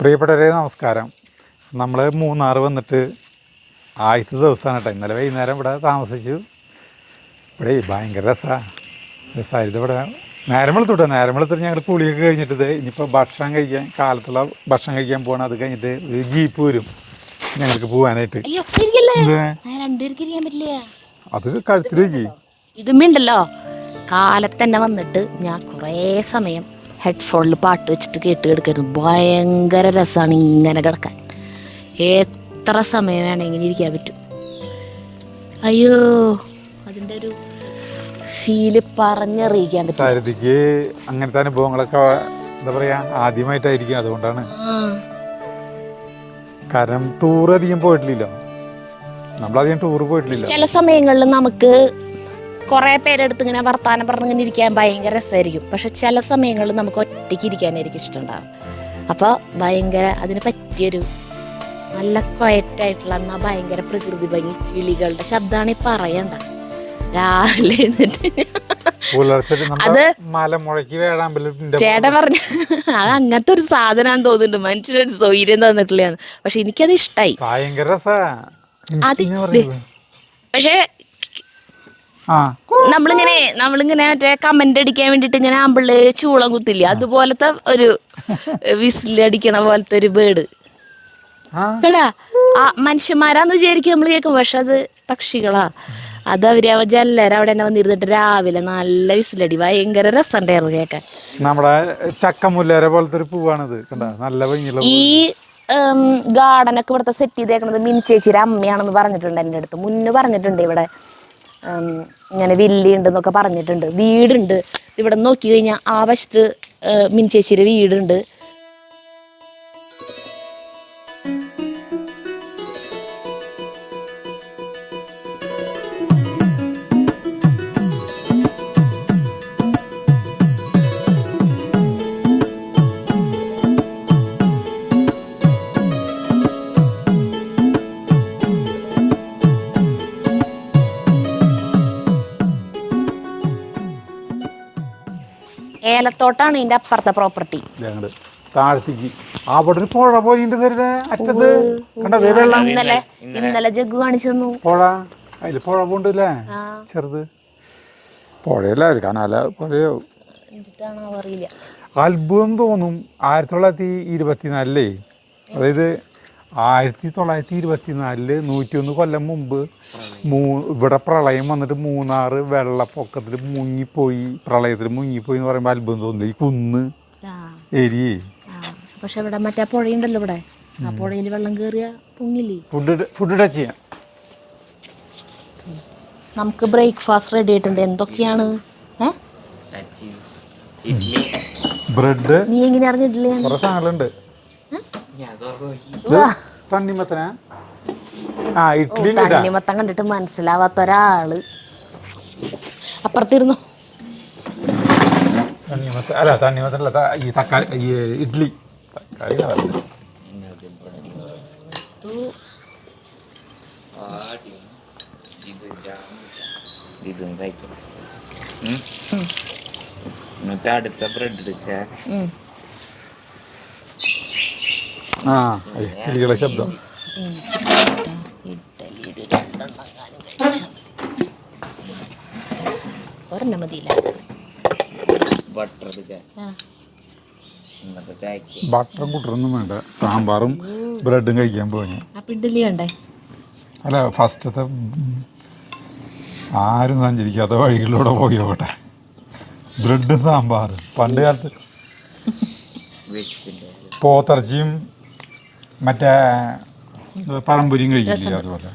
പ്രിയപ്പെട്ടവരെ നമസ്കാരം. നമ്മൾ മൂന്നാർ വന്നിട്ട് ആദ്യത്തെ ദിവസമാണ് കേട്ടോ. ഇന്നലെ വൈകുന്നേരം ഇവിടെ താമസിച്ചു. ഇവിടെ ഭയങ്കര രസമായിരുന്നു. ഇവിടെ നേരം വെളുത്തിട്ട് ഞങ്ങൾ കുളിയൊക്കെ കഴിഞ്ഞിട്ട് ഇനിയിപ്പോൾ ഭക്ഷണം കഴിക്കാൻ, കാലത്തുള്ള ഭക്ഷണം കഴിക്കാൻ പോകണം. അത് കഴിഞ്ഞിട്ട് ഒരു ജീപ്പ് വരും ഞങ്ങൾക്ക് പോകാനായിട്ട്. അത് കഴുത്തിൽ വയ്ക്കി ഇതുണ്ടല്ലോ. കാലത്തന്നെ വന്നിട്ട് ഞാൻ കുറേ സമയം ഹെഡ്ഫോണിൽ പാട്ട് വെച്ചിട്ട് കേട്ട് കിടക്കരുത്. ഭയങ്കര രസമാണ് ഇങ്ങനെ കിടക്കാൻ. എത്ര സമയം വേണമെങ്കിലും ഇരിക്കാൻ പറ്റും. അയ്യോ, അതിൻ്റെ ഒരു ഫീല് പറഞ്ഞറിയിക്കാൻ പറ്റും. സാരഥിക്ക് അങ്ങനത്തെ അനുഭവങ്ങളൊക്കെ എന്താ പറയാ ആദ്യമായിട്ടായിരിക്കും. അതുകൊണ്ടാണ്. കാരണം ടൂർ അധികം പോയിട്ടില്ലല്ലോ, നമ്മളധികം ടൂർ പോയിട്ടില്ല. ചില സമയങ്ങളിൽ നമുക്ക് കുറേ പേരെടുത്ത് ഇങ്ങനെ വർത്താനം പറഞ്ഞിങ്ങനെ ഇരിക്കാൻ ഭയങ്കര രസമായിരിക്കും. പക്ഷെ ചില സമയങ്ങളിൽ നമുക്ക് ഒറ്റയ്ക്ക് ഇരിക്കാനായിരിക്കും ഇഷ്ടമുണ്ടാകും. അപ്പോൾ ഭയങ്കര അതിന് പറ്റിയൊരു നല്ല ക്വയറ്റായിട്ടുള്ള എന്നാൽ ഭയങ്കര പ്രകൃതി ഭംഗി, കിളികളുടെ ശബ്ദമാണ് ഈ പറയണ്ട. രാവിലെ എഴുന്നിട്ട് അത് ചേട്ടൻ പറഞ്ഞു അത് അങ്ങനത്തെ ഒരു സാധനമാണെന്ന് തോന്നുന്നുണ്ട്. മനുഷ്യനൊരു സൗകര്യം തന്നിട്ടില്ലാണ്. പക്ഷെ എനിക്കത് ഇഷ്ടായി. അത് പക്ഷെ നമ്മളിങ്ങനെ മറ്റേ കമന്റ് അടിക്കാൻ വേണ്ടിട്ട് ഇങ്ങനെ ആമ്പിള്ളേ ചൂളം കുത്തില്ലേ, അതുപോലത്തെ ഒരു വിസിലടിക്കണ പോലത്തെ ഒരു ബേർഡ് കേടാ. മനുഷ്യന്മാരാന്ന് വിചാരിക്കും നമ്മൾ കേൾക്കും. പക്ഷെ അത് പക്ഷികളാ. അത് അവര് ജല്ലര അവിടെ തന്നെ വന്നിരുന്നിട്ട് രാവിലെ നല്ല വിസിലടി. ഭയങ്കര രസമുണ്ടായിരുന്നു കേൾക്കാൻ. നമ്മുടെ ചക്കമുല്ലേര പോലത്തെ ഒരു പൂവാണിത്. ഈ ഗാർഡനൊക്കെ ഇവിടുത്തെ സെറ്റ് ചെയ്തേക്കണത് മിനി ചേച്ചിയുടെ അമ്മയാണെന്ന് പറഞ്ഞിട്ടുണ്ട്. എൻ്റെ അടുത്ത് മുന്നേ പറഞ്ഞിട്ടുണ്ട്. ഇവിടെ ഇങ്ങനെ വില്ലി ഉണ്ടെന്നൊക്കെ പറഞ്ഞിട്ടുണ്ട്. വീടുണ്ട് ഇവിടെ നോക്കി കഴിഞ്ഞാൽ ആ വശത്ത് മിനി ചേച്ചിയുടെ വീടുണ്ട്. ഏലത്തോട്ടാണ് ഇതിന്റെ അപ്പുറത്തെ പ്രോപ്പർട്ടി. താഴത്തേക്ക് അവിടെ ഒരു പുഴ പോയിട്ടുണ്ട്. അറ്റത്ത് ഇന്നലെ ജഗ്ഗു കാണിച്ചു തന്നു പുഴ. അതില് പുഴ പോണ്ടല്ലേ, ചെറുത് പുഴയല്ല, കനാല പുഴയോ അറിയില്ല. അത്ഭുതം തോന്നും. 1924 അതായത് 1924 101 കൊല്ലം മുമ്പ് ഇവിടെ പ്രളയം വന്നിട്ട് മൂന്നാറ് വെള്ളപ്പൊക്കത്തിൽ മുങ്ങിപ്പോയി, പ്രളയത്തിൽ മുങ്ങിപ്പോയി എന്ന് പറയുമ്പോൾ അത്ഭുതം തോന്നുന്നു. ഈ കുന്ന് ഏരിയേ. പക്ഷെ ഇവിടെ മറ്റേ പുഴയുണ്ടല്ലോ, ഇവിടെ ആ പുഴയിൽ വെള്ളം കയറിയ പൊങ്ങില്ലേ. ഫുഡ് ടച്ച് ചെയ്യാം. നമുക്ക് ബ്രേക്ക്ഫാസ്റ്റ് റെഡി ആയിട്ടുണ്ട്. എന്തൊക്കെയാണ്? ബ്രെഡ്. നീ എങ്ങനെ അറിഞ്ഞിട്ടില്ലേ? കുറെ സാധനങ്ങളുണ്ട്. തണ്ണിമത്തനാ? ഇഡ്ഡലി. തണ്ണിമത്തം കണ്ടിട്ട് മനസ്സിലാവാത്ത ഒരാള് അപ്പുറത്തിരുന്നു. തണ്ണിമത്തൻ അല്ല, തണ്ണിമത്തനല്ല, ഈ തക്കാളി, ഈ ഇഡ്ഡലി. തക്കാളി എന്നിട്ട് അടുത്ത ബ്രെഡ് എടുക്ക. കിളികളെ ശബ്ദം. ഒരെണ്ണം മതിയില്ല. ബട്ടറും കുട്ടറൊന്നും വേണ്ട. സാമ്പാറും ബ്രെഡും കഴിക്കാൻ പോയി. ഇഡ്ഡലി വേണ്ടേ? അല്ല, ഫസ്റ്റത്തെ ആരും സഞ്ചരിക്കാത്ത വഴികളിലൂടെ പോയോട്ടെ. ബ്രെഡും സാമ്പാറും. പണ്ട് കാലത്ത് പോത്തിറച്ചിയും മറ്റേ പഴംപൊരിയും കഴിക്കില്ല. അതുപോലെ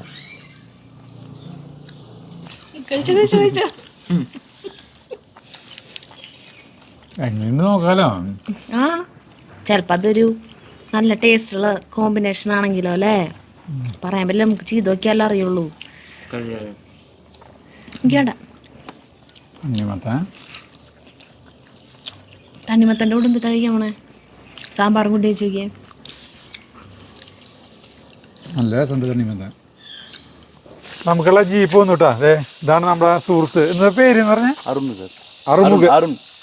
എങ്ങനെ നോക്കാലോ. ചിലപ്പോൾ അതൊരു നല്ല ടേസ്റ്റുള്ള കോമ്പിനേഷൻ ആണെങ്കിലോ അല്ലേ, പറയാൻ പറ്റില്ല. നമുക്ക് ചെയ്ത് നോക്കിയാലേ അറിയുള്ളൂ. വേണ്ട, തണ്ണിമത്തൻ്റെ കൂടെ എന്തിട്ടാ കഴിക്കാൻ പോണേ? സാമ്പാറും കൊണ്ട് കഴിച്ചു നോക്കിയേ. നല്ല രസമുണ്ട് തണ്ണിമത്തൻ. നമുക്കുള്ള ജീപ്പ് വന്നു കേട്ടോ. അതെ, ഇതാണ് നമ്മുടെ സുഹൃത്ത്. എന്താ പേര് എന്ന് പറഞ്ഞ?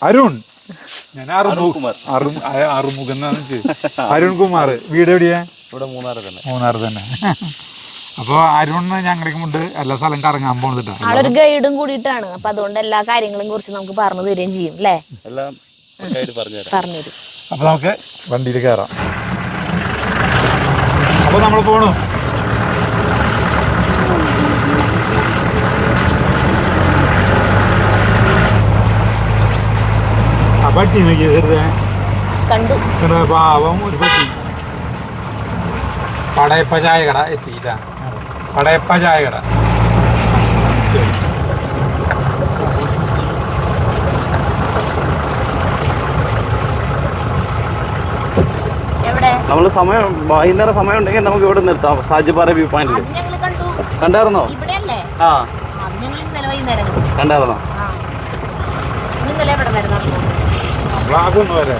അരുൺ. ഞാൻ അറുമുഖൻ എന്നാണ് അരുൺകുമാർ. വീട് എവിടെയാ? ഇവിടെ മൂന്നാറ് തന്നെ. അപ്പോൾ അരുണ് ഞങ്ങൾക്ക് മുണ്ട് എല്ലാ സ്ഥലം കറങ്ങാൻ പോകുന്നുണ്ട്. ആളൊരു ഗൈഡും കൂടിയിട്ടാണ്. അപ്പൊ അതുകൊണ്ട് എല്ലാ കാര്യങ്ങളും കുറിച്ച് നമുക്ക് പറഞ്ഞു തരികയും ചെയ്യും അല്ലേ? എല്ലാം പറഞ്ഞുതരും. അപ്പൊ നമുക്ക് വണ്ടിയിൽ കയറാം. അപ്പൊ നമ്മൾ പോണു. ആ പട്ടി നോക്കിയ ചെറുതേ കണ്ടു. പാവം ഒരു പട്ടി. പടയപ്പ ചായ കട എത്തിയിട്ടാ. പടയപ്പ ചായ കട. ശരി. എവിടെ? നമ്മള് സമയം വൈകുന്നേരം സമയം ഉണ്ടെങ്കിൽ നമുക്ക് ഇവിടെ നിർത്താം. സാജിപ്പാറ വ്യൂ പോയിന്റിൽ ഞങ്ങൾ കണ്ടു. കണ്ടായിരുന്നോ? ഇവിടെയല്ലേ? ആ ഞങ്ങൾ ഇന്നലെ വൈകുന്നേരം കണ്ടായിരുന്നോ? ഇന്നലെ എവിടെ വരുന്ന ബ്ലാഗൊന്നു വരെ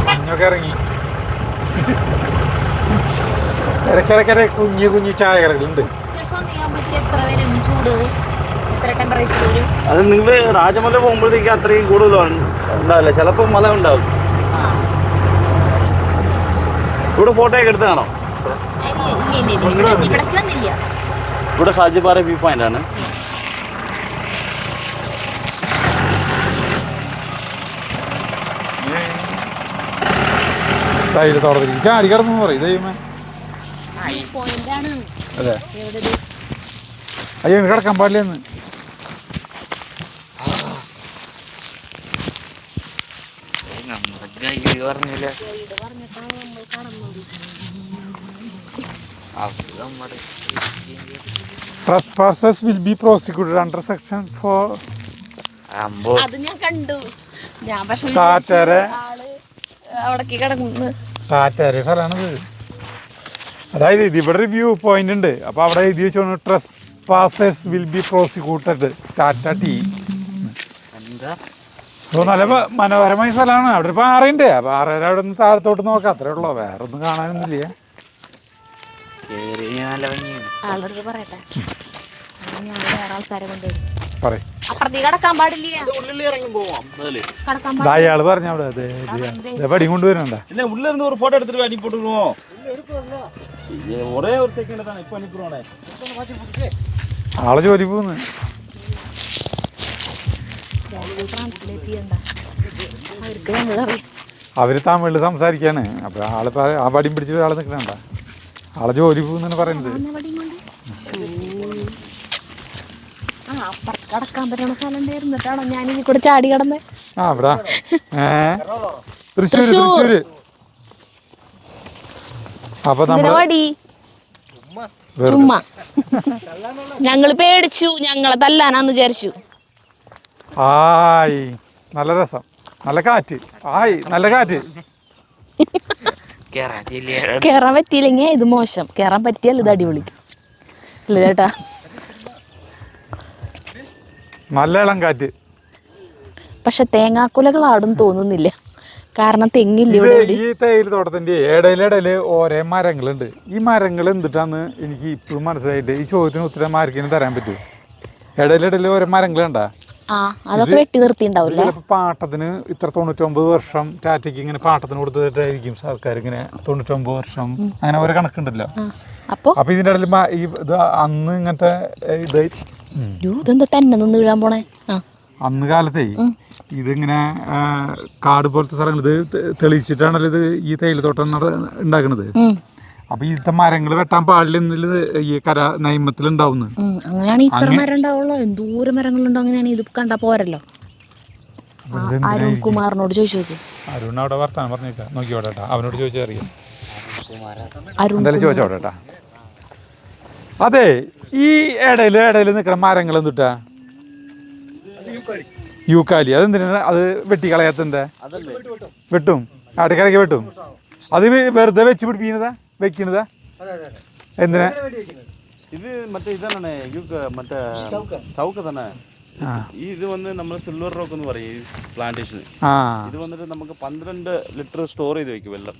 മഞ്ഞൊക്കെ ഇറങ്ങി. ഇടയ്ക്കിടയ്ക്കിടെ കുഞ്ഞു കുഞ്ഞു ചായകളുണ്ട്. അത് നിങ്ങള് രാജമല പോകുമ്പോഴത്തേക്ക് അത്രയും കൂടുതലാണ് ഉണ്ടാവില്ല. ചിലപ്പോൾ മല ഉണ്ടാവും. ഇവിടെ ഫോട്ടോ ഒക്കെ എടുത്തതാണോ? ഇവിടെ സാജിപ്പാറ വ്യൂ പോയിന്റ് ആണ്. തൈര് തോട്ടത്തിൽ ചാടി കിടന്നു പറയും ദൈവമേ. അതെ അയ്യോ കിടക്കാൻ പാടില്ലെന്ന്. Trespassers will be prosecuted under section 4. അത് ഞാൻ കണ്ടു. ഞാൻ പക്ഷെ അവിടേക്ക് കിടക്കുന്നു. ടാറ്റേരെ സ്ഥലമാണിത്. അതായത് ഇത് ഇവിടെ ഒരു വ്യൂ പോയിന്റ് ഉണ്ട്. അപ്പോൾ അവിടെ എഴുതി വെച്ചോണ്ട് trespassers will be prosecuted Tata tea. നല്ല മനോഹരമായ സ്ഥലമാണ്. അവിടെ ഒരു പാറയുണ്ട്. ആ പാറയുടെ അവിടെ നിന്ന് താഴത്തോട്ട് നോക്കാം. അത്രേ ഉള്ളൂ, വേറെ ഒന്നും കാണാനൊന്നുമില്ല. അയാള് പറഞ്ഞ അവിടെ പടി കൊണ്ടുവരണ്ട. ഫോട്ടോ എടുത്തിട്ട് അടിപ്പോട്ടുമോ? ഒരേ ഒരു സെക്കൻഡ് തന്നെ ഇപ്പൊ അണിപ്പുറമാണേ. ആളെ ജോലി പോകുന്നു. അവര് തമിഴിൽ സംസാരിക്കാണ്. അപ്പൊ ആള് ആ പടിയും പിടിച്ചിട്ട് ആള് നിൽക്കണണ്ട. ആളെ ജോലി പോകുന്നാണ് പറയുന്നത്. കടക്കാൻ പറ്റുന്ന സ്ഥലം ഉണ്ടായിരുന്നിട്ടാണോ ഞാൻ ഇനി കൂടെ ചാടി കടന്നേ? ആ അവിടെ തൃശ്ശൂര്. അപ്പൊ ചുമ്മാ ഞങ്ങള് പേടിച്ചു. ഞങ്ങളെ തല്ലാനാന്ന് വിചാരിച്ചു. ആയി നല്ല രസം, നല്ല കാറ്റ്. ആയി നല്ല കാറ്റ്. കേറാൻ പറ്റിയില്ലെങ്കിൽ ഇത് മോശം, കേറാൻ പറ്റിയാൽ ഇത് അടിപൊളി അല്ലേ ചേട്ടാ? നല്ല ഇളം കാറ്റ്. പക്ഷെ തേങ്ങാക്കുലകളാടും തോന്നുന്നില്ല, കാരണം തെങ്ങില്ല ഇവിടെ. ഈ തേയില തോട്ടത്തിന്റെ ഇടയിലിടയില് ഓരോ മരങ്ങളുണ്ട്. ഈ മരങ്ങൾ എന്തിട്ടാന്ന് എനിക്ക് ഇപ്പോഴും മനസ്സിലായിട്ട് ഈ ചോദ്യത്തിന് ഉത്തരം ആർക്കും തരാൻ പറ്റൂ. ഇടയിലിടയിൽ ഓരോ മരങ്ങളുണ്ടാ? അതൊക്കെ വെട്ടി നിർത്തിണ്ടാവില്ല. ചിലപ്പോൾ പാട്ടത്തിന് ഇത്ര 99 വർഷം ടാറ്റയ്ക്ക് ഇങ്ങനെ പാട്ടത്തിന് കൊടുത്തിട്ടായിരിക്കും സർക്കാർ ഇങ്ങനെ 99 വർഷം അങ്ങനെ ഓരോ കണക്കുണ്ടല്ലോ. അപ്പൊ ഇതിന്റെ ഇടയിൽ ഇത് അന്ന് ഇങ്ങനത്തെ ഇതെന്താ തന്നെ നിന്ന് വീഴാൻ പോണേ? അന്ന് കാലത്തേ ഇതിങ്ങനെ കാട് പോലത്തെ സ്ഥലങ്ങൾ ഇത് തെളിയിച്ചിട്ടാണല്ലോ ഇത് ഈ തേയിലത്തോട്ടം ഉണ്ടാക്കുന്നത്. അപ്പൊ ഇത്തെ മരങ്ങൾ വെട്ടാൻ പാടില്ല എന്നുള്ളത് ഈ നൈമത്തിലുണ്ടാവുന്നു. അങ്ങനെയാണ് ഇത്ര മരം ഉണ്ടാവുള്ളൂ. എന്തോരം മരങ്ങളുണ്ടോ? അങ്ങനെയാണ് ഇത് കണ്ടാ പോരല്ലോ. അരുൺകുമാറിനോട് ചോദിച്ചു നോക്കി. അരുൺ അവിടെ വർത്താനം പറഞ്ഞേക്കാ, നോക്കിയോട്ടാ. അവനോട് ചോദിച്ചറിയാം. എന്തായാലും ചോദിച്ചോട്ടാ. അതെ, ഈ ഇടയിൽ നിൽക്കണ മരങ്ങൾ എന്തുട്ടാ? യൂക്കാലി. അതെന്തിനാ അത് വെട്ടിക്കളയാത്തെന്താ? വെട്ടും, ഇടയ്ക്കിടയ്ക്ക് വെട്ടും. അത് വെറുതെ വെച്ച് പിടിപ്പിക്കുന്നതാ, വെക്കുന്നതാ? എന്തിനാ? ഇത് മറ്റേ ഇതാണ് മറ്റേ ചൗക്ക തന്നെ. ഇത് വന്ന് നമ്മൾ സിൽവർ റോക്ക് എന്ന് പറയും പ്ലാന്റേഷൻ. ഇത് വന്നിട്ട് നമുക്ക് 12 ലിറ്റർ സ്റ്റോർ ചെയ്ത് വെക്കും വെള്ളം.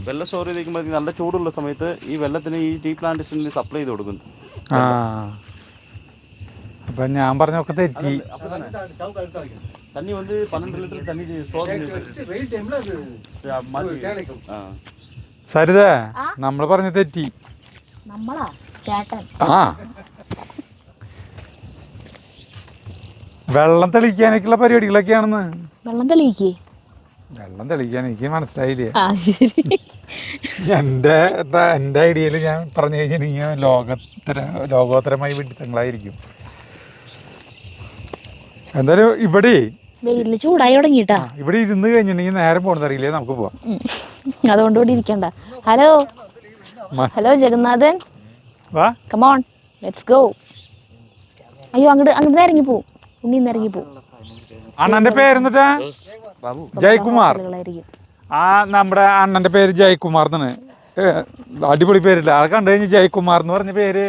വെള്ളം സ്റ്റോർ ചെയ്ത് വെക്കുമ്പോൾ നല്ല ചൂടുള്ള സമയത്ത് ഈ വെള്ളത്തിന് ഈ ടീ പ്ലാന്റേഷനിൽ സപ്ലൈ ചെയ്ത് കൊടുക്കുന്നു. അപ്പം ഞാൻ പറഞ്ഞൊക്കെ തെറ്റി. தண்ணி வந்து 12 லிட்டர் தண்ணி ஸ்டோர் സരിത നമ്മൾ പറഞ്ഞ തെറ്റി. നമ്മളാ ചേട്ടൻ ആ വെള്ളം തെളിക്കാനൊക്കെയുള്ള പരിപാടികളൊക്കെയാണെന്ന്. വെള്ളം തെളിയിക്കേ? വെള്ളം തെളിക്കാൻ എനിക്ക് മനസ്സിലായില്ലേ. ആ ശരി. എൻ്റെ ഐഡിയയിൽ ഞാൻ പറഞ്ഞു കഴിഞ്ഞിട്ടുണ്ടെങ്കിൽ ലോകോത്തരമായി വിഡിത്തങ്ങളായിരിക്കും. എന്തായാലും ഇവിടെ വെയിലിന് ചൂടായി തുടങ്ങിട്ടാ. ഇവിടെ ഇരുന്ന് കഴിഞ്ഞിട്ടുണ്ടെങ്കിൽ നേരം പോകണമെന്ന് അറിയില്ലേ, നമുക്ക് പോവാം. അതുകൊണ്ട് ഇവിടെ ഇരിക്കണ്ട. ഹലോ ഹലോ ജഗന്നാഥൻ, വാ കമോൺ ലെറ്റ്സ് ഗോ. അയ്യോ അങ്ങോട്ട് ഇറങ്ങി പോവും, ഉണ്ണി ഇന്ന് ഇറങ്ങി പോവും. അണ്ണൻ്റെ പേരെന്നിട്ടാ? ജയകുമാർ. ആ നമ്മുടെ അണ്ണൻ്റെ പേര് ജയകുമാർ എന്നാണ്. അടിപൊളി പേരില്ല. ആൾ കണ്ടു കഴിഞ്ഞാൽ ജയകുമാർ എന്ന് പറഞ്ഞ പേര്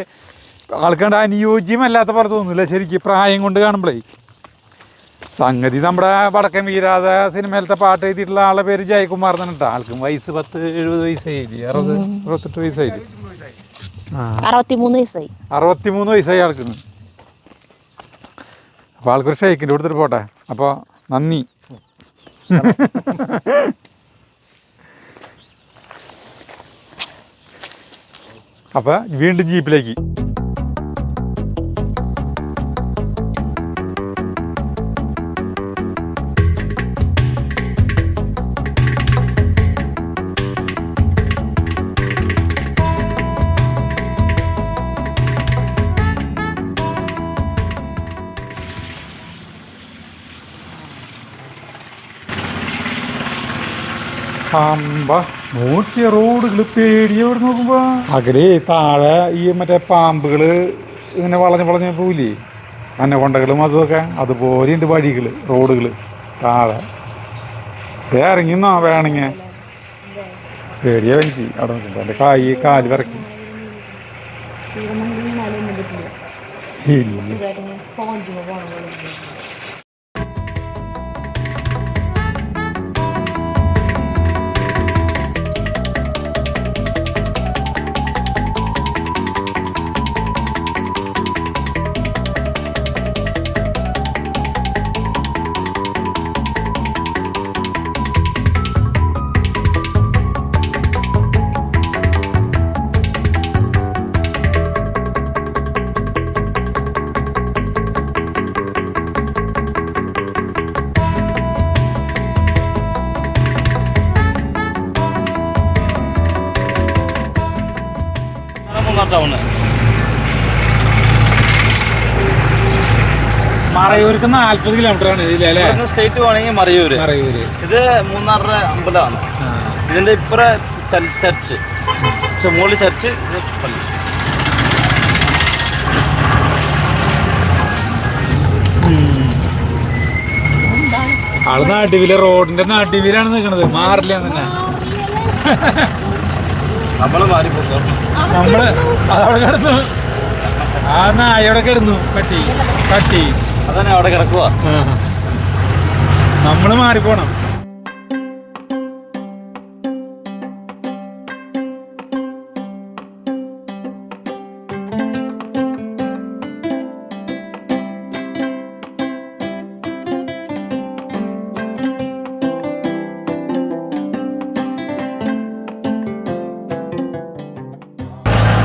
ആൾക്കണ്ട് അനുയോജ്യമല്ലാത്ത പോലെ തോന്നില്ല ശരിക്കും പ്രായം കൊണ്ട് കാണുമ്പോഴേ. സംഗതി നമ്മുടെ വടക്കൻ വീരാത സിനിമയിലത്തെ പാട്ട് എഴുതിയിട്ടുള്ള ആളുടെ പേര് ജയകുമാർ എന്നാണ് കേട്ടോ. ആൾക്കും വയസ്സ് 10-70 വയസ്സായില്ലേ, 60-68 വയസ്സായില്ലേ? 63 വയസ്സായി. 63 വയസ്സായി ആൾക്ക്. അപ്പോൾ ആൾക്കൊരു ഷെയ്ക്കിൻ്റെ കൊടുത്തിട്ട് പോട്ടെ. അപ്പോൾ നന്ദി. അപ്പോൾ വീണ്ടും ജീപ്പിലേക്ക്. നോക്കിയ റോഡുകൾ പേടിയോടെ നോക്കുമ്പോ അകലെ താഴെ ഈ മറ്റേ പാമ്പുകള് ഇങ്ങനെ വളഞ്ഞ് പോവില്ലേ, അന്നകൊണ്ടകളും അതൊക്കെ അതുപോലെയുണ്ട് വഴികള്, റോഡുകള് താഴെ. ഇറങ്ങിന്നോ വേണമെങ്കിൽ പേടിയാ എനിക്ക് അവിടെ നോക്കുമ്പോ. എൻ്റെ കാല് വിറക്കി. ഇല്ല മറയൂർക്ക് 40 കിലോമീറ്ററാണ് ഇതിലെ സ്റ്റേറ്റ് പോകണമെങ്കിൽ മറയൂര്. ഇത് മൂന്നാറിന്റെ അമ്പലമാണ്. ഇതിന്റെ ഇപ്പുറ ചർച്ച്, മുകളിൽ ചർച്ച്, ഇത് പള്ളി. ആള് നാട്ടുവില, റോഡിന്റെ നാട്ടുവിലാണ് നിൽക്കണത്, മാറില്ല തന്നെ. നമ്മള് മാറിപ്പോ നമ്മള് അതവിടെ കിടന്നു, ആ നായവിടെ കിടന്നു, പട്ടി അതന്നെ അവിടെ കിടക്കുക. നമ്മള് മാറിപ്പോണം.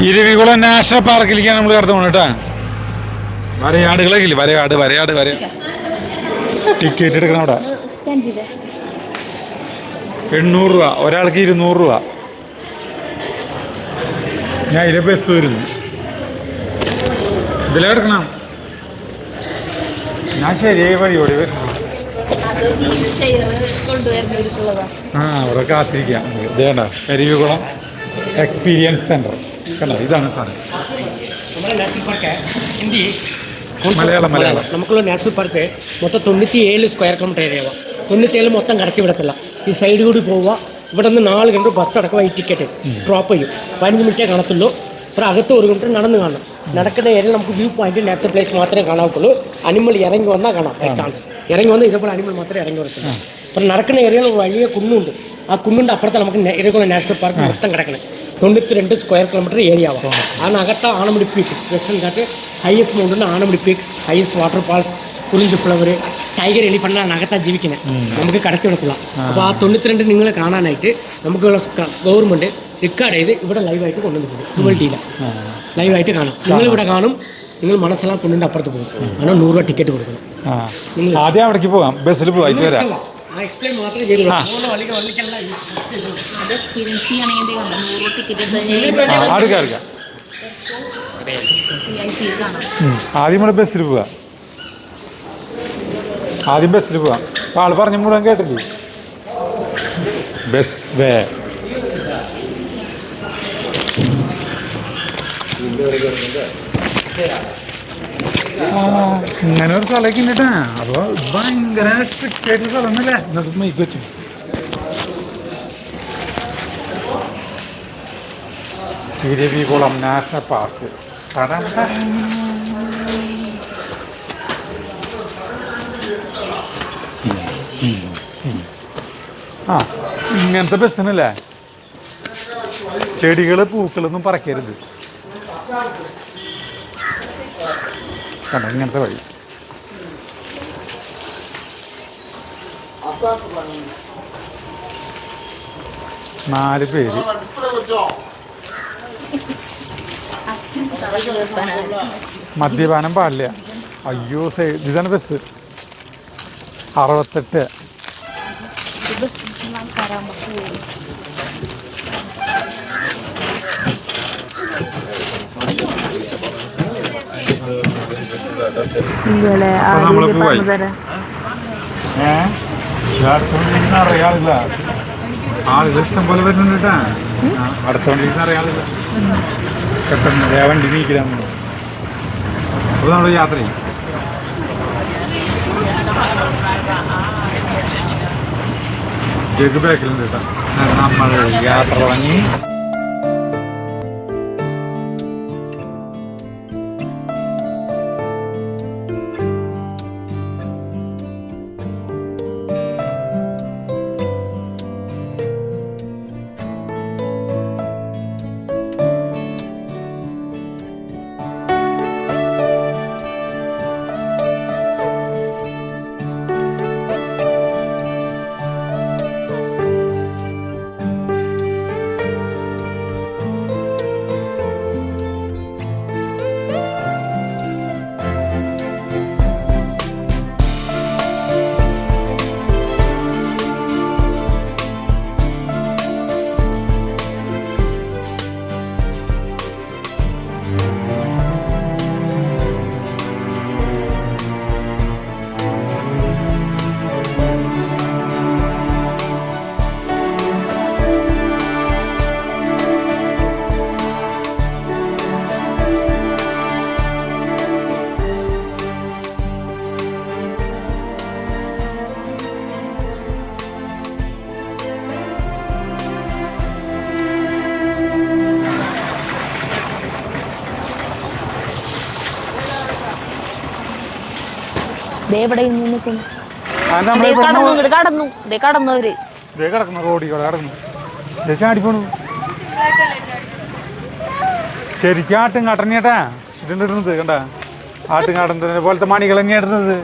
ഇരവികുളം നാഷണൽ പാർക്കിലേക്കാണ് നമ്മൾ കടന്നു പോകണം കേട്ടാ. വരയാടുകളൊക്കെ ഇല്ലേ, വരയാട് ടിക്കറ്റ് എടുക്കണം അവിടെ. 800 രൂപ ഒരാൾക്ക്, 200 രൂപ. ഞാൻ ഇതിലെ ബസ് വരുന്നു, ഇതിലെ എടുക്കണം. ഞാൻ ശരിയായ വഴിയോടെ വരുന്നു. അവിടെ കാത്തിരിക്കാം. ഇത് വേണ്ട, ഇരവികുളം എക്സ്പീരിയൻസ് സെൻറ്റർ കണ്ടോ, ഇതാണ് സാധനം. മലയാളം നമുക്കുള്ള നാഷണൽ പാർക്ക് മൊത്തം 97 സ്ക്വയർ കിലോമീറ്റർ ഏരിയ. 97 മൊത്തം കടത്തി വിടത്തില്ല. ഈ സൈഡ് കൂടി പോവുക, ഇവിടെ നിന്ന് 4 കിലോമീറ്റർ ബസ് അടക്കുക, ഈ ടിക്കറ്റ് ഡ്രോപ്പ് ചെയ്യും. 15 മിനിറ്റേ കാണത്തുള്ളൂ. ഇപ്പോൾ അകത്ത് 1 കിലോമീറ്റർ നടന്ന് കാണണം. നടക്കുന്ന ഏരിയ നമുക്ക് വ്യൂ പോയിന്റ്, നാച്ചുറൽ പ്ലേസ് മാത്രമേ കാണാവുള്ളൂ. അനിമൽ ഇറങ്ങി വന്നാൽ കാണാം, ചാൻസ്. ഇറങ്ങി വന്നാൽ ഇതേപോലെ അനിമൽ മാത്രമേ ഇറങ്ങി വരത്തുള്ളൂ. അപ്പം നടക്കുന്ന ഏരിയയിൽ വലിയ കുന്നുണ്ട്. ആ കുന്നിൻ്റെ അപ്പുറത്ത് നമുക്ക് ഇരവികുളം നാഷണൽ പാർക്ക് മൊത്തം കിടക്കണം. 92 സ്ക്വയർ കിലോമീറ്റർ ഏരിയ ആവാം. അതിനകത്ത് Anamudi peak, Western Ghat highest mountain Anamudi peak, highest waterfalls, kurinji flower, tiger elephant അകത്താണ് ജീവിക്കുന്നത്. നമുക്ക് കടത്തി വിടത്തില്ല. അപ്പോൾ ആ 92 നിങ്ങൾ കാണാനായിട്ട് നമുക്ക് ഗവൺമെൻറ് റെക്കോർഡ് ചെയ്ത് ഇവിടെ ലൈവായിട്ട് കൊണ്ടുവന്നിട്ടുണ്ട്. ക്വാളിറ്റിയില്ല ലൈവായിട്ട് കാണാം. നിങ്ങളിവിടെ കാണും, നിങ്ങൾ മനസ്സിലാ കൊണ്ടിൻ്റെ അപ്പുറത്ത് പോകും. അങ്ങനെ 100 രൂപ ടിക്കറ്റ് കൊടുക്കണം. ആദ്യം അവിടേക്ക് പോകാം, ബസ്സിൽ പോയിട്ട് വരാം. എക്സ്പ്ലെയിൻ മാത്രമേ ചെയ്തുള്ളൂ. അത് എക്സ്പീരിയൻസ് ചെയ്യണമെങ്കിൽ 100 ടിക്കറ്റ് എടുത്ത് അടുക്കാം ആദ്യം നമ്മൾ ബസ്സിൽ പോവാം. ആദ്യം ബസ്സിൽ പോവാം. അപ്പോൾ ആൾ പറഞ്ഞ മുഴുവൻ കേട്ടില്ലേ? ബസ് വേ ഇങ്ങനെ ഒരു സ്ഥലമൊക്കെ ഉണ്ട് കേട്ടാ. അപ്പോൾ ഭയങ്കര സ്ട്രിക്റ്റ് ആയിട്ടുള്ള സ്ഥലമല്ലേ? എന്നിട്ട് മൈക്ക് വെച്ചു. Eravikulam national park. ആ ഇങ്ങനത്തെ ബസ്സിനല്ലേ? ചെടികൾ പൂക്കളൊന്നും പറക്കരുത്. കണ്ടോ ഇങ്ങനത്തെ വഴി. നാല് പേര്. മദ്യപാനം പാടില്ല. അയ്യോ ഇതാണ് ബസ്. 68. നമ്മളിപ്പോ പോയി അറിയാറില്ല. ആളുകൾ ഇഷ്ടം പോലെ വരുന്നുണ്ട് കേട്ടാ. അടുത്തോണ്ടിരിക്കുന്ന അറിയാറില്ല. പെട്ടെന്ന് വണ്ടി നീക്കില്ല. അപ്പോൾ നമ്മൾ യാത്ര ചെയ്യും. ജഗ് ബാക്കിലുണ്ട് കേട്ടോ. നമ്മൾ യാത്ര തുടങ്ങി. ചാടിപ്പോണു. ശരിക്കും ആട്ടുംകാട്ടനെട്ടാ ഇതിൻ്റെ ഇടുന്നത് കണ്ട. ആട്ടുംകാട്ടനെ പോലത്തെ മണികൾ തന്നെയാ ഇടുന്നത്.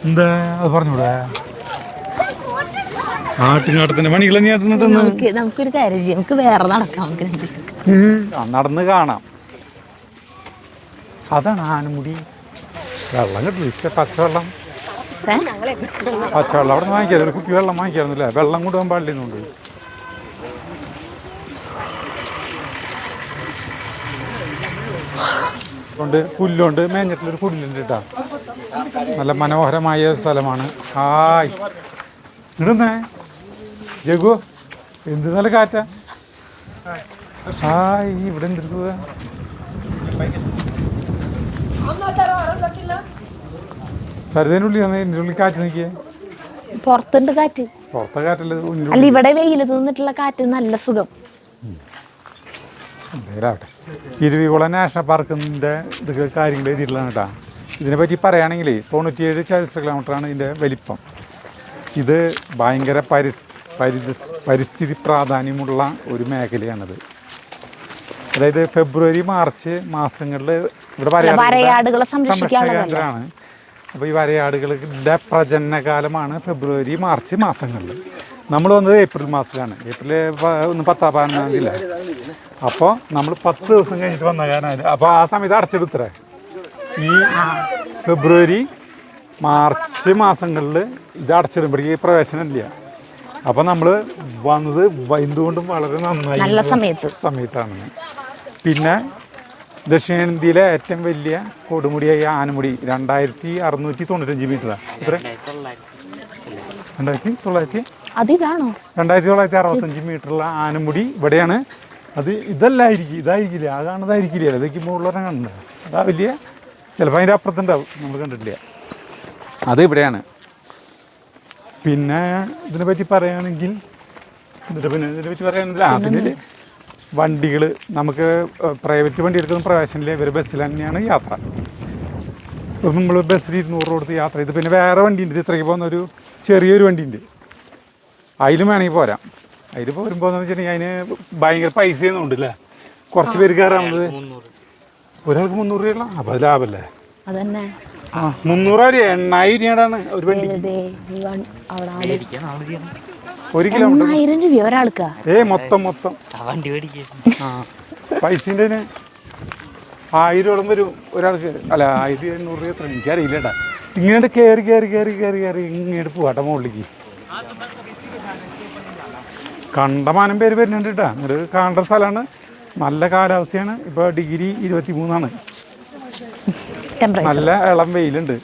എന്താ അത് പറഞ്ഞൂടെ? ആട്ടുംകാട്ടത്തിന്റെ മണികൾ തന്നെയാ ഇടുന്നുണ്ടെന്ന്. നമുക്കൊരു കാര്യം ചെയ്യാം, നമുക്ക് വേറെ നടക്കാം. നടന്ന് കാണാം. അതാണ് ആനമുടി. വെള്ളം കിട്ടില്ല. പച്ചവെള്ളം പച്ചവെള്ളം അവിടെ നിന്ന് വാങ്ങിക്കാതെ ഒരു കുപ്പി വെള്ളം വാങ്ങിക്കാറുന്നില്ല. വെള്ളം കൊണ്ടുപോകാൻ പാടില്ലെന്നുണ്ട്. കൊണ്ട് പുല്ലുണ്ട്, മേഞ്ഞിട്ടുള്ളൊരു പുല്ലുണ്ട് കേട്ടാ. നല്ല മനോഹരമായ സ്ഥലമാണ്. ഹായ് ഇടുന്നേ ജഗു, എന്ത് നല്ല കാറ്റാ. ഹായ് ഇവിടെ എന്തൊരു സുഖ. സരിതേനുള്ളിൽ എൻ്റെ ഉള്ളിൽ കാറ്റ് നോക്കിയേ. പുറത്തുണ്ട് കാറ്റ്. പുറത്തെ കാറ്റല്ല, അല്ല ഇവിടെ വെയിൽ തോന്നിട്ടുള്ള കാറ്റ് നല്ല സുഖം. എന്തേലാവട്ടെ. ഇരവികുളം നാഷണൽ പാർക്കിൻ്റെ ഇതൊക്കെ കാര്യങ്ങൾ എഴുതിയിട്ടുള്ളതാണ് കേട്ടോ. ഇതിനെപ്പറ്റി പറയുകയാണെങ്കിൽ 97 ചതുരശ്ര കിലോമീറ്ററാണ് ഇതിൻ്റെ വലിപ്പം. ഇത് ഭയങ്കര പരിസ്ഥിതി പ്രാധാന്യമുള്ള ഒരു മേഖലയാണിത്. അതായത് ഫെബ്രുവരി മാർച്ച് മാസങ്ങളിൽ ഇവിടെ വരയാടുകളെ സംരക്ഷണ സംരക്ഷിക്കാനുള്ളതല്ലേ? കേന്ദ്രമാണ്. അപ്പോൾ ഈ വരയാടുകളുടെ പ്രജനനകാലമാണ് ഫെബ്രുവരി മാർച്ച് മാസങ്ങളിൽ. നമ്മൾ വന്നത് ഏപ്രിൽ മാസത്തിലാണ്. ഏപ്രിൽ 10-15 അപ്പോൾ നമ്മൾ 10 ദിവസം കഴിഞ്ഞിട്ട് വന്ന കാരണം അപ്പോൾ ആ സമയത്ത് അടച്ചെടുത്തേ. ഈ ഫെബ്രുവരി മാർച്ച് മാസങ്ങളിൽ ഇത് അടച്ചിടുമ്പോഴേക്ക് പ്രവേശനമില്ല. അപ്പോൾ നമ്മൾ വന്നത് എന്തുകൊണ്ടും വളരെ നന്നായി നല്ല സമയത്താണ്. പിന്നെ ദക്ഷിണേന്ത്യയിലെ ഏറ്റവും വലിയ കൊടുമുടിയായ ആനമുടി 2695 മീറ്ററാണ്. എത്ര? 2965 മീറ്ററുള്ള ആനമുടി ഇവിടെയാണ്. അത് ഇതായിരിക്കില്ല, ആ കാണുന്നതായിരിക്കില്ല, ഇതൊക്കെ മുകളിലോരം കണ്ടത്. അതാ വലിയ ചിലപ്പോൾ അതിൻ്റെ അപ്പുറത്തുണ്ടാവും, നമ്മൾ കണ്ടിട്ടില്ല. അത് ഇവിടെയാണ്. പിന്നെ ഇതിനെപ്പറ്റി പറയുകയാണെങ്കിൽ അതിൽ വണ്ടികൾ നമുക്ക് പ്രൈവറ്റ് വണ്ടി എടുക്കുന്ന പ്രവേശനമില്ല. ഇവർ ബസ്സിൽ തന്നെയാണ് യാത്ര. ഇപ്പം നമ്മൾ ബസ്സിൽ 200 കൊടുത്ത് യാത്ര ചെയ്ത് പിന്നെ വേറെ വണ്ടിയുണ്ട്, ഇത്രയ്ക്ക് പോകുന്നൊരു ചെറിയൊരു വണ്ടിയുണ്ട്, അതിലും വേണമെങ്കിൽ പോരാം. അതിൽ പോരുമ്പോൾ എന്ന് വെച്ചിട്ടുണ്ടെങ്കിൽ അതിന് ഭയങ്കര പൈസയൊന്നും ഉണ്ടല്ലേ. കുറച്ച് പേര് കയറാണത്, ഒരാൾക്ക് 300 രൂപയുള്ള. അപ്പോൾ അത് ലാഭമല്ലേ? 300 രൂപ 8000 രൂപയാണ് ഒരു വണ്ടി. 1 കിലോമീറ്റർ ഒരാൾക്ക് മൊത്തം പൈസൻ്റെ 1000 വരും ഒരാൾക്ക്. അല്ല 1800 രൂപ എത്ര എനിക്കറിയില്ല കേട്ടാ. ഇങ്ങനെ കയറി ഇങ്ങോട്ട് പോവാട്ടെ മുകളിലേക്ക്. കണ്ടമാനം പേര് വരുന്നുണ്ട് കേട്ടാ. ഇങ്ങോട്ട് കാണേണ്ട സ്ഥലമാണ്. നല്ല കാലാവസ്ഥയാണ്. ഇപ്പോൾ ഡിഗ്രി 23 നല്ല ഇളം വെയിലുണ്ട്.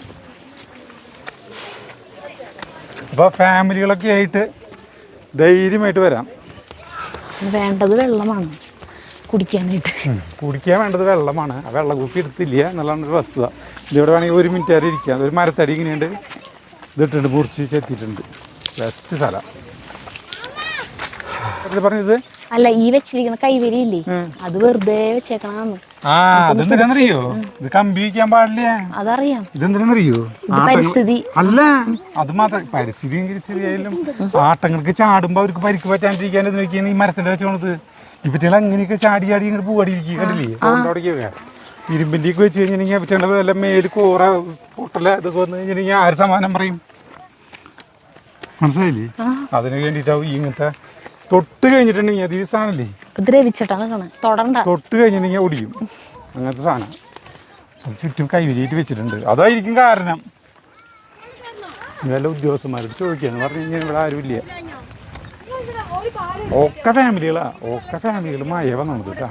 അപ്പോൾ ഫാമിലികളൊക്കെ ആയിട്ട് ധൈര്യമായിട്ട് വരാം. വേണ്ടത് വെള്ളമാണ് കുടിക്കാനായിട്ട്. കുടിക്കാൻ വേണ്ടത് വെള്ളമാണ്. ആ വെള്ളം കുപ്പി എടുത്തില്ല എന്നുള്ളതാണ് ഒരു വസ്തുത. ഇതിവിടെ വേണമെങ്കിൽ 1 മിനിറ്റ് വരെ ഇരിക്കാം. ഒരു മരത്തടി ഇങ്ങനെയുണ്ട്, ഇതിട്ടുണ്ട്, മുറിച്ച് ചെത്തിയിട്ടുണ്ട്. ബെസ്റ്റ് സ്ഥലം. പറഞ്ഞത് അല്ല, ഈ വെച്ചിരിക്കുന്ന കൈവരിയില്ലേ, അത് വെറുതെ വെച്ചേക്കണമെന്ന്. അതെന്തിനാന്നറിയോ? ഇത് കമ്പി വയ്ക്കാൻ പാടില്ല. അതറിയാം. ഇതെന്തിനാന്നറിയോ? പരിസ്ഥിതി അല്ല, അത് മാത്രം പരിസ്ഥിതി ശരിയായാലും ആട്ടങ്ങൾക്ക് ചാടുമ്പോൾ അവർക്ക് പരിക്ക് പറ്റാണ്ടിരിക്കാൻ ഇത് നോക്കിയാണ് ഈ മരത്തിൻ്റെ വെച്ചോണത്. ഈ പറ്റികൾ അങ്ങനെയൊക്കെ ചാടി ഇങ്ങോട്ട് പൂവാടിയിരിക്കും. കണ്ടില്ലേ? അവിടേക്കൊക്കെ ഇരുമ്പിൻ്റെ ഒക്കെ വെച്ച് കഴിഞ്ഞിട്ടുണ്ടെങ്കിൽ പറ്റേണ്ട വല്ല മേല് കോറ പൊട്ടല ഇതൊക്കെ വന്ന് കഴിഞ്ഞിട്ടുണ്ടെങ്കിൽ ആര് സമാനം പറയും? മനസ്സിലായില്ലേ? അതിന് വേണ്ടിയിട്ടാവും ഇങ്ങനത്തെ തൊട്ട് കഴിഞ്ഞിട്ടുണ്ടെങ്കിൽ അത് ഈ സാധനല്ലേ തൊട്ട് കഴിഞ്ഞിട്ടുണ്ടെങ്കിൽ ഒടിയും. അങ്ങനത്തെ സാധനം അത് ചുറ്റും കൈവരിയായിട്ട് വെച്ചിട്ടുണ്ട്. അതായിരിക്കും കാരണം. വല്ല ഉദ്യോഗസ്ഥന്മാരോട് ചോദിക്കാന്ന് പറഞ്ഞു കഴിഞ്ഞാൽ ഇവിടെ ആരുമില്ല. ഒക്കെ ഫാമിലികൾ മായ വന്നത് കേട്ടാ.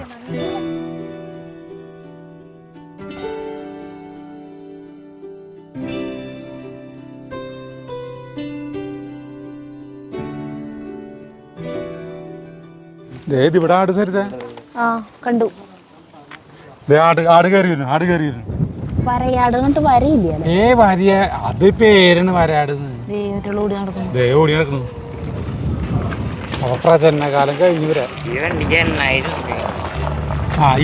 ഇവിടെ ആട് സരിത കണ്ടു. ആട് കയറി വരുന്നു. വരയാട് വരയില്ല. അത് പേരാണ് വരയാട്. ഓടി നടക്കുന്നു. പ്രജനനകാലം കഴിഞ്ഞു വരാ.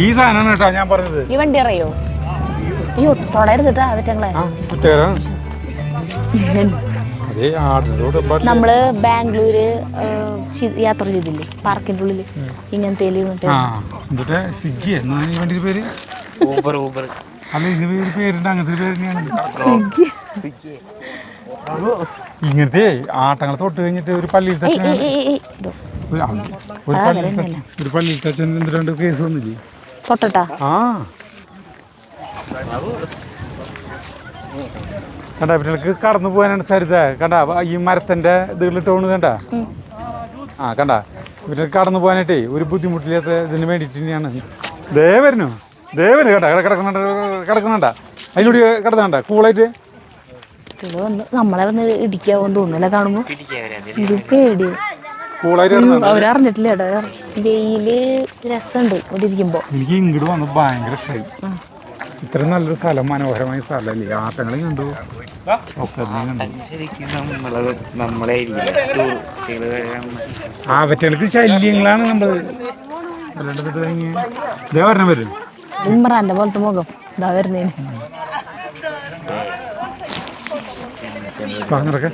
ഈ സാധനമാണ് കേട്ടോ ഞാൻ പറഞ്ഞത്. ഈ വണ്ടി അറിയോ? അയ്യോ തൊടരുതിട്ടാ അവറ്റങ്ങളെ. നമ്മള് ബാംഗ്ലൂര് യാത്ര ചെയ്തില്ലേ പാർക്കിന്റെ ഉള്ളില് ഇങ്ങനത്തെ ഇങ്ങനത്തെ ആട്ടങ്ങൾ തൊട്ട് കഴിഞ്ഞിട്ട് ഒരു പള്ളിയിൽ തച്ചൻ എന്തിനാണ്ട് കേസ് വന്നില്ലേ തൊട്ടാ? കണ്ടാ ഇവർക്ക് കടന്നു പോകാനാണ് സരിത. കണ്ടാ ഈ മരത്തിന്റെ ഇതിലിട്ടോണ് കണ്ടാ. കണ്ടാ ഇവർക്ക് കടന്നു പോകാനായിട്ടേ ഒരു ബുദ്ധിമുട്ടില്ലാത്ത ഇതിന് വേണ്ടിയിട്ട് തന്നെയാണ്. ദേവരനു കേട്ടാ കിടക്കുന്നുണ്ടാ. അതിലൂടെ കിടന്നുണ്ടാ കൂളായിട്ട്. നമ്മളെ വന്ന് ഇടിക്കാവോന്ന് തോന്നില്ല കാണുമ്പോ. ഇത് പേടി. അവരറിഞ്ഞിട്ടില്ല കേട്ടോ. വെയില് രസമുണ്ട് ഇവിടെ ഇരിക്കുമ്പോ. എനിക്ക് ഇങ്ങോട്ട് വന്ന് ഭയങ്കര ഇഷ്ടമായി. ഇത്ര നല്ലൊരു സ്ഥലം, മനോഹരമായ സ്ഥലമല്ലേ. ആട്ടങ്ങളെ കണ്ടു, ഒക്കെ അവറ്റകൾക്ക് ശല്യങ്ങളാണ് നമ്മൾ. ഇതേ പറഞ്ഞ വരും ഇമ്രാന്റെ പോലത്തെ മുഖം ഇതാ വരുന്നേന്. പറഞ്ഞിടക്കെ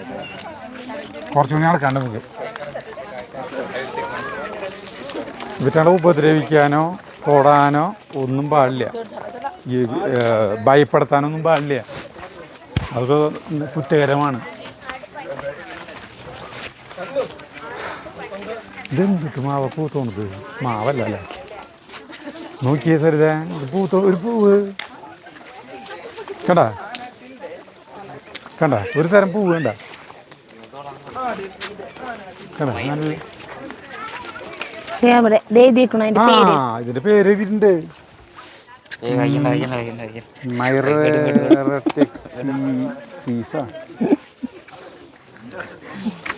കുറച്ചുകൂടി നടക്കാണ്ട് നമുക്ക് ഇവറ്റാളെ ഉപദ്രവിക്കാനോ തൊടാനോ ഒന്നും പാടില്ല, ഈ ഭയപ്പെടുത്താനൊന്നും പാടില്ല. അതൊക്കെ കുറ്റകരമാണ്. ഇതെന്തിട്ട് മാവ പൂത്തോണത്? മാവല്ല അല്ലേ? നോക്കിയേ സരിത, ഇത് പൂത്തോ, ഒരു പൂവ് കണ്ട, കണ്ട ഒരു തരം പൂവ് കണ്ട, കണ്ട നല്ല. ഇതിന്റെ പേര് എഴുതിയിട്ടുണ്ട്,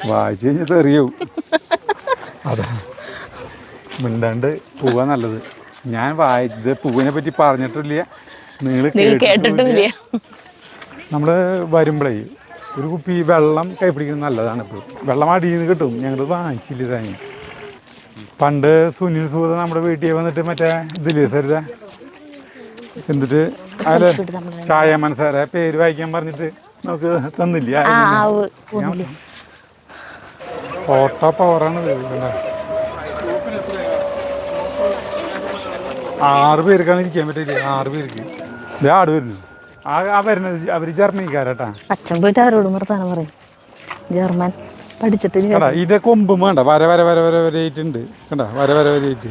വായിച്ചു കഴിഞ്ഞത് അറിയാവും. അത് മിണ്ടാണ്ട് പോവാ നല്ലത്. ഞാൻ വായിച്ചത് പൂവിനെ പറ്റി പറഞ്ഞിട്ടില്ല, നിങ്ങൾ കേട്ടിട്ടില്ല. നമ്മൾ വരുമ്പോഴേ ഒരു കുപ്പി വെള്ളം കൈ പിടിക്കുന്നത് നല്ലതാണ്. ഇപ്പോൾ വെള്ളം അടിയിൽ നിന്ന് കിട്ടും, ഞങ്ങൾ വാങ്ങിച്ചില്ല തന്നെ. പണ്ട് സുനിൽ സൂദ നമ്മുടെ വീട്ടിൽ വന്നിട്ട് മറ്റേ ഇതില്ലേ സരിത, എന്നിട്ട് അതിൽ ചായ മനസ്സാരെ പേര് വായിക്കാൻ പറഞ്ഞിട്ട് നമുക്ക് തന്നില്ല. ഓട്ടോ പവറാണ്. 6 പേർക്കാണ് ഇരിക്കാൻ പറ്റില്ല, 6 പേർക്ക്. ഇതേ ആട് വരുന്നു. ആ വരുന്നത് അവർ ജർമ്മനിക്കാരാട്ടാ. അച്ഛൻ പോയിട്ട് ആരോട് വർത്താനം പറയും, ജർമ്മൻ പഠിച്ചിട്ട്. ഇതിന്റെ കൊമ്പും വേണ്ട, വര വര വര വര വരയിട്ടുണ്ട് കണ്ട, വര വര വരയിട്ട്.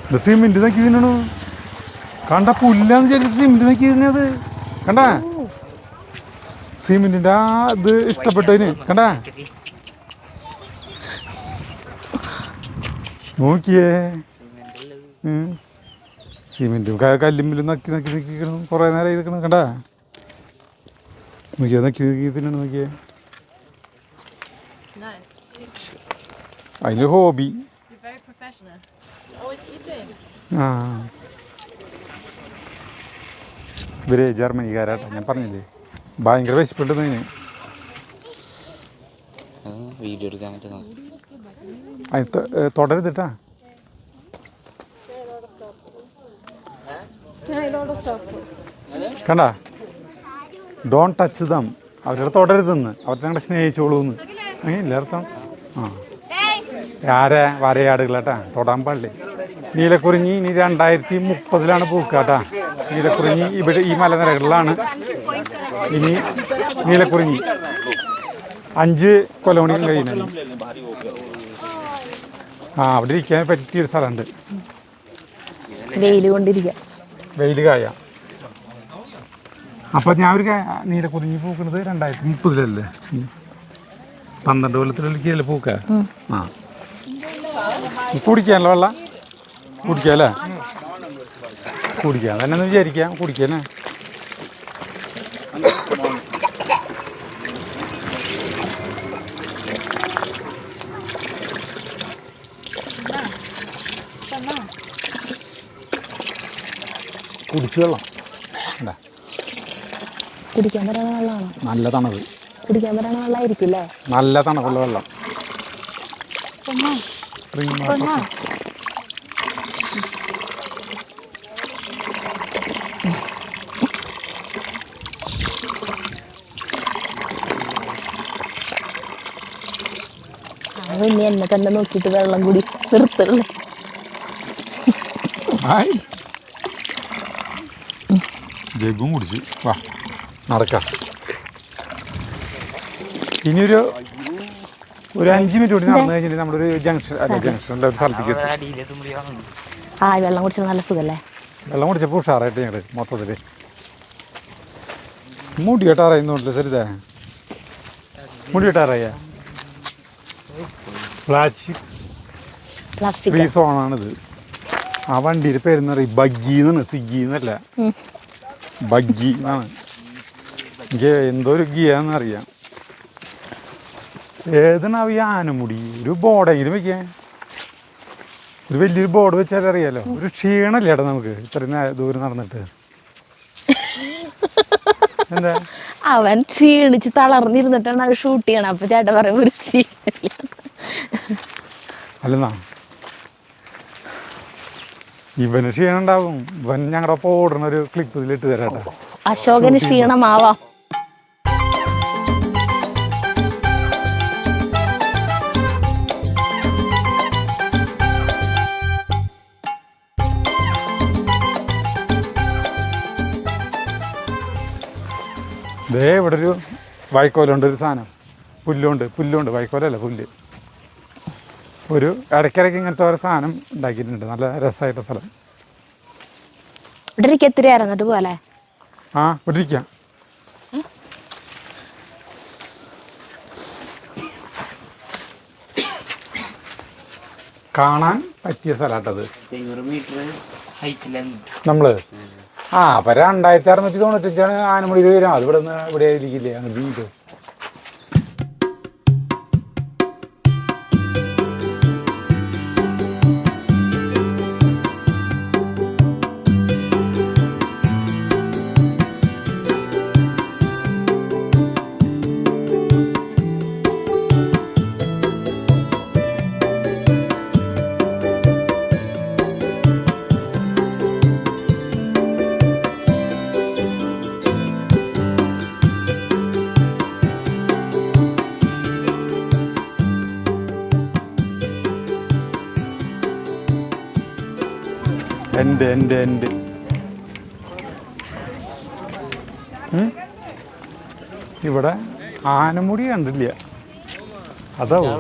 ഇത് സിമെന്റ് നോക്കി തിന്നണു, കണ്ട പുല്ലാന്ന് വിചാരിച്ചിട്ട് സിമെന്റ് നോക്കി തിന്നത് കണ്ട. സിമെന്റിന്റെ ആ ഇത് ഇഷ്ടപ്പെട്ടതിന് കണ്ട, നോക്കിയേ. സിമെന്റും കല്ലുമ്പിലും നക്കി നക്കി നക്കിക്കണം, കുറേ നേരം ചെയ്തിക്കണം കണ്ട. നോക്കിയാ നക്കി നക്കി തിന്നണം, നോക്കിയേ. അതിന് ഹോബി. ആ ഇവര് ജർമ്മനിക്കാരാട്ടാ, ഞാൻ പറഞ്ഞില്ലേ, ഭയങ്കര വിശപ്പുണ്ടെന്നതിന്. വീഡിയോ എടുക്കാൻ അതിന് തുടരുതിട്ടാ. കണ്ട, ഡോൺ ടച്ച് ദം, അവരുടെ തുടരുതെന്ന്, അവർ ഞങ്ങളെ സ്നേഹിച്ചോളൂന്ന്. അങ്ങനെയില്ല അർത്ഥം. ആ ആരെ വരയാടുകളാട്ടാ, തൊടാൻ പാടില്ലേ. നീലക്കുറിഞ്ഞി ഇനി 2030 പൂക്കാട്ടാ. നീലക്കുറിഞ്ഞി ഇവിടെ ഈ മലനിരകളിലാണ് ഇനി നീലക്കുറിഞ്ഞി. 5 കൊലോണി കഴിയുന്നത്. ആ അവിടെ ഇരിക്കാൻ പറ്റിയൊരു സ്ഥലമുണ്ട്, വെയിൽ കൊണ്ടിരിക്കാം, വെയിൽ കായ. അപ്പം ഞാൻ ഒരു നീലക്കുറിഞ്ഞി പൂക്കുന്നത് 2030 12 കൊല്ലത്തിലല്ലേ പൂക്ക. ആ കുടിക്കാനല്ലോ വെള്ളം, കുടിക്കാല്ലേ, കുടിക്കാം തന്നെ വിചാരിക്കാം, കുടിക്കാനേ. കുടിച്ചു വെള്ളം അല്ല, കുടിക്കാൻ പറ്റുന്ന വെള്ളമാണോ? നല്ല തണവ്, കുടിക്കാൻ പറ്റുന്ന വെള്ളമായിരിക്കും അല്ലേ? നല്ല തണവുള്ള വെള്ളം. പിന്നെ എന്നെ തന്നെ നോക്കിയിട്ട് വെള്ളം കൂടി നിർത്തുള്ളൂ. ജഗും കുടിച്ചു. വാ നടക്കാം. ഇനിയൊരു 5 മിനിറ്റ് കൂടി നടന്നു കഴിഞ്ഞിട്ട് നമ്മളൊരു ജംഗ്ഷനിലെ ഒരു സ്ഥലത്തേക്ക് എത്തും. ആ വെള്ളം കുടിച്ചാൽ നല്ല സുഖല്ലേ? വെള്ളം കുടിച്ചപ്പോൾ ഉഷാറായിട്ട് ഞങ്ങൾ മൊത്തത്തിൽ മുടി വെട്ടാറായിരുന്നോട്ടില്ല. സരിതാ മുടി വെട്ടാറായ പ്ലാസ്റ്റിക് ഫ്രീ സോണാണിത്. ആ വണ്ടിയുടെ പേരെന്ന് പറയും ബഗ്ഗി എന്നാണ്, സ്വിഗ്ഗി എന്നല്ല, ബഗ്ഗി എന്നാണ്. എനിക്ക് എന്തോ ഒരു ഗിയാന്നറിയാം. ഏതാണ് ഈ ആനമുടി? ഒരു ബോർഡെങ്കിലും വെക്കാൻ, ഒരു വലിയൊരു ബോർഡ് വെച്ചാൽ അറിയാലോ. ഒരു ക്ഷീണല്ലേ ഏട്ടാ നമുക്ക് ഇത്രയും ദൂരം നടന്നിട്ട്? എന്താ അവൻ ക്ഷീണിച്ച് തളർന്നിരുന്നിട്ടാണ് അത് ഷൂട്ട് ചെയ്യണം. അപ്പൊ ചേട്ടൻ പറയും ഒരു ക്ഷീണില്ല. അല്ലെന്നാ ഇവന് ക്ഷീണം ഉണ്ടാവും. ഇവൻ ഞങ്ങളുടെ ഒപ്പം ഓടുന്ന ഒരു ക്ലിപ്പ് ഇതിലിട്ട് തരാട്ടാ. അശോകന് ക്ഷീണമാവാം. ദേ ഇവിടെ ഒരു വൈക്കോലുണ്ട്, ഒരു സാധനം പുല്ലുണ്ട് വൈക്കോലല്ല പുല്ല്. ഒരു ഇടയ്ക്കിടയ്ക്ക് ഇങ്ങനത്തെ ഒരു സാധനം ഉണ്ടാക്കിയിട്ടുണ്ട്. നല്ല രസമായിട്ട് സ്ഥലം. ഇവിടെ ഇരിക്കുക എത്തിരി ഇറങ്ങിട്ട് പോലെ ഇവിടെ ഇരിക്കാം. കാണാൻ പറ്റിയ സ്ഥലമാട്ടത്. നമ്മള് അപ്പൊ 2695 ആനമുടിയിൽ വരും. അത് ഇവിടെ നിന്ന് ഇവിടെ ഇരിക്കില്ലേ അങ്ങനെ വീണ്ടും. എൻ്റെ ഇവിടെ ആനമുടി കണ്ടില്ല. അതാവും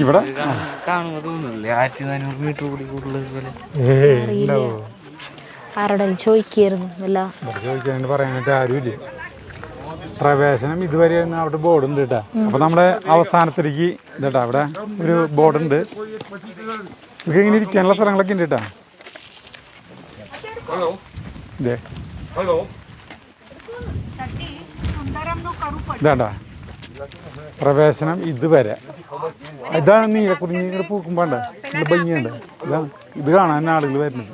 ഇവിടെ ആരോടും ചോദിക്കായിരുന്നു ചോദിക്കാൻ പറയാനായിട്ട് ആരുമില്ല. പ്രവേശനം ഇതുവരെ അവിടെ ബോർഡുണ്ട് കേട്ടോ. അപ്പൊ നമ്മുടെ അവസാനത്തിലേക്ക് ഇതേട്ടാ അവിടെ ഒരു ബോർഡുണ്ട്. നമുക്ക് ഇങ്ങനെ ഇരിക്കാനുള്ള സ്ഥലങ്ങളൊക്കെ ഉണ്ട് കേട്ടോ. ഇതാണ്ടാ പ്രവേശനം ഇതുവരെ. ഇതാണ് നീലക്കുറിഞ്ഞിങ്ങനെ പൂക്കുമ്പോണ്ട നല്ല ഭംഗിയുണ്ട്. ഇതാണ് ഇത് കാണാൻ ആളുകൾ വരുന്നത്.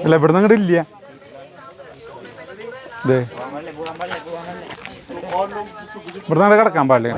അല്ല ഇവിടെ നിന്ന് അങ്ങോട്ട് ഇല്ല. ഇവിടുന്ന് കിടക്കാൻ പാടില്ല.